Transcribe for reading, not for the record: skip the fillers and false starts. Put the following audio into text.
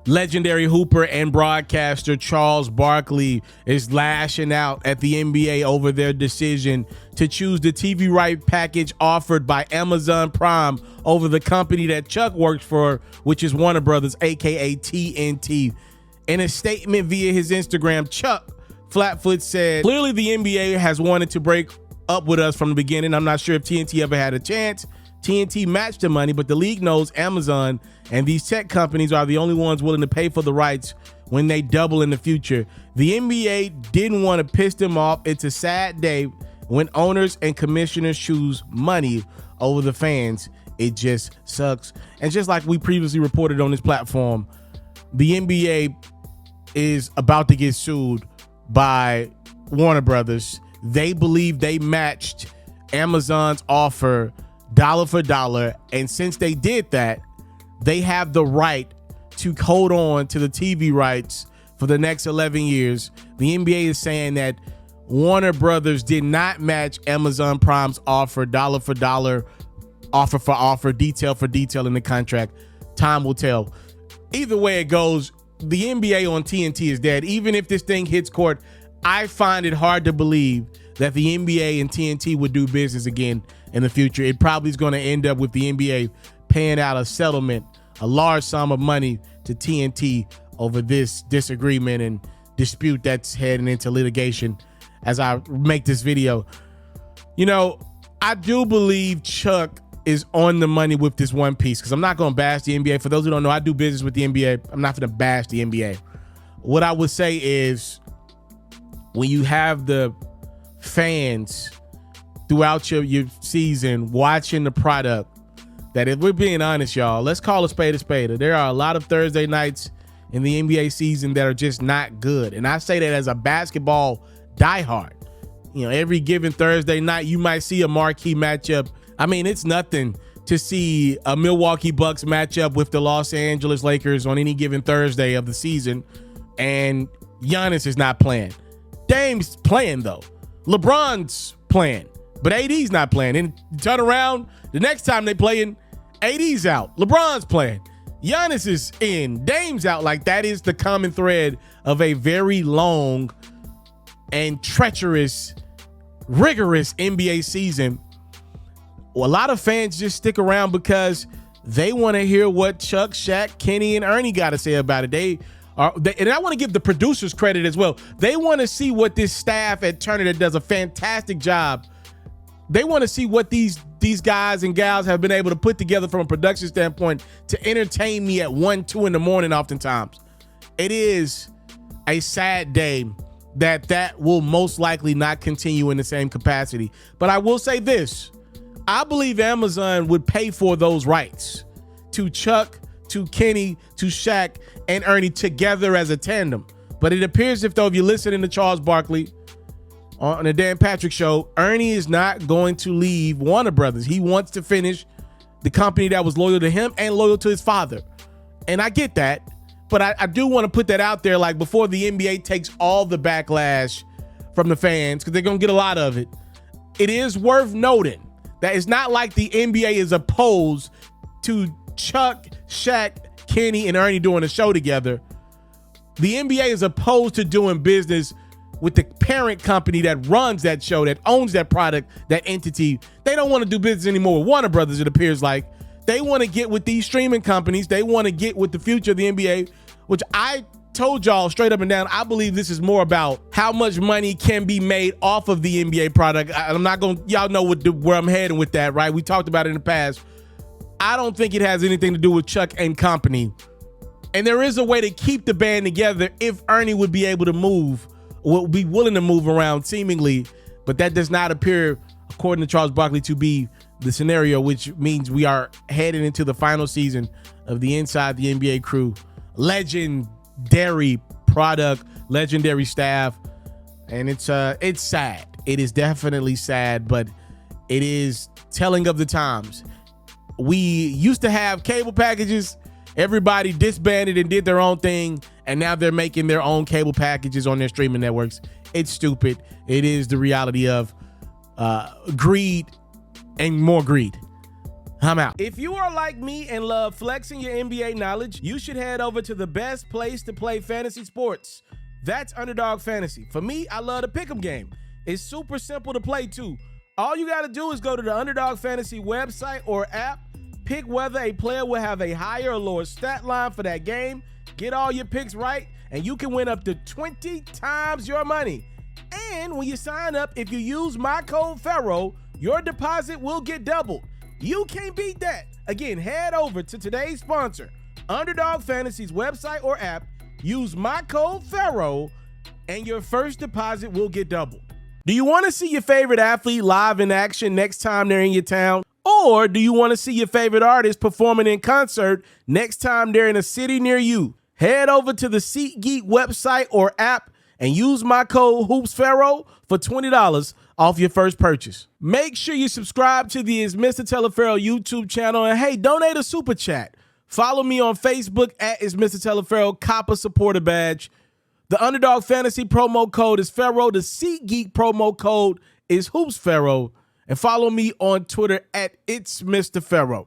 Legendary hooper and broadcaster Charles Barkley is lashing out at the NBA over their decision to choose the TV right package offered by Amazon Prime over the company that Chuck works for, which is Warner Brothers, aka TNT. In a statement via his Instagram, Chuck Flatfoot said, "Clearly the NBA has wanted to break up with us from the beginning. I'm not sure if TNT ever had a chance. TNT matched the money, but the league knows Amazon and these tech companies are the only ones willing to pay for the rights when they double in the future. The NBA didn't want to piss them off. It's a sad day when owners and commissioners choose money over the fans. It just sucks." And just like we previously reported on this platform, the NBA is about to get sued by Warner Brothers. They believe they matched Amazon's offer dollar for dollar, and since they did that, they have the right to hold on to the TV rights for the next 11 years. The NBA is saying that Warner Brothers did not match Amazon Prime's offer dollar for dollar, offer for offer, detail for detail in the contract. Time will tell. Either way it goes, the NBA on TNT is dead. Even if this thing hits court, I find it hard to believe that the NBA and TNT would do business again in the future. It probably is going to end up with the NBA paying out a settlement, a large sum of money to TNT over this disagreement and dispute that's heading into litigation as I make this video. You know, I do believe Chuck is on the money with this one piece, because I'm not going to bash the NBA. For those who don't know, I do business with the NBA. I'm not going to bash the NBA. What I would say is, when you have the fans throughout your season watching the product, that if we're being honest, y'all, let's call a spade a spade. There are a lot of Thursday nights in the NBA season that are just not good. And I say that as a basketball diehard. You know, every given Thursday night, you might see a marquee matchup. I mean, it's nothing to see a Milwaukee Bucks matchup with the Los Angeles Lakers on any given Thursday of the season, and Giannis is not playing. Dame's playing, though. LeBron's playing, but AD's not playing. And turn around, the next time they playing, AD's out. LeBron's playing. Giannis is in. Dame's out. Like, that is the common thread of a very long and treacherous, rigorous NBA season. A lot of fans just stick around because they want to hear what Chuck, Shaq, Kenny, and Ernie got to say about it. And I want to give the producers credit as well. They want to see what this staff at Turner that does a fantastic job. They want to see what these guys and gals have been able to put together from a production standpoint to entertain me at 1, 2 in the morning oftentimes. It is a sad day that will most likely not continue in the same capacity. But I will say this. I believe Amazon would pay for those rights to Chuck, to Kenny, to Shaq, and Ernie together as a tandem. But it appears if you're listening to Charles Barkley on the Dan Patrick Show, Ernie is not going to leave Warner Brothers. He wants to finish the company that was loyal to him and loyal to his father. And I get that. But I do want to put that out there, like, before the NBA takes all the backlash from the fans, because they're going to get a lot of it. It is worth noting that it's not like the NBA is opposed to Chuck, Shaq, Kenny, and Ernie doing a show together. The NBA is opposed to doing business with the parent company that runs that show, that owns that product, that entity. They don't want to do business anymore with Warner Brothers, it appears like. They want to get with these streaming companies. They want to get with the future of the NBA, which I told y'all straight up and down, I believe this is more about how much money can be made off of the NBA product. I'm not going to, y'all know where I'm heading with that, right? We talked about it in the past. I don't think it has anything to do with Chuck and company. And there is a way to keep the band together if Ernie would be able to move, would be willing to move around seemingly, but that does not appear, according to Charles Barkley, to be the scenario, which means we are heading into the final season of the Inside the NBA Crew. Legendary product, legendary staff, and it's sad. It is definitely sad, but it is telling of the times. We used to have cable packages. Everybody disbanded and did their own thing, and now they're making their own cable packages on their streaming networks. It's stupid. It is the reality of greed and more greed. I'm out. If you are like me and love flexing your NBA knowledge, you should head over to the best place to play fantasy sports. That's Underdog Fantasy. For me, I love the pick'em game. It's super simple to play too. All you got to do is go to the Underdog Fantasy website or app, pick whether a player will have a higher or lower stat line for that game, get all your picks right, and you can win up to 20 times your money. And when you sign up, if you use my code FERRO, your deposit will get doubled. You can't beat that. Again, head over to today's sponsor, Underdog Fantasy's website or app, use my code FERRO, and your first deposit will get doubled. Do you want to see your favorite athlete live in action next time they're in your town? Or do you want to see your favorite artist performing in concert next time they're in a city near you? Head over to the SeatGeek website or app and use my code HoopsFerro for $20 off your first purchase. Make sure you subscribe to the It's Mr. Taliaferro YouTube channel, and hey, donate a super chat. Follow me on Facebook at It's Mr. Taliaferro, cop a supporter badge. The Underdog Fantasy promo code is Ferro. The SeatGeek promo code is HoopsFerro. And follow me on Twitter at It's Mr. Ferro.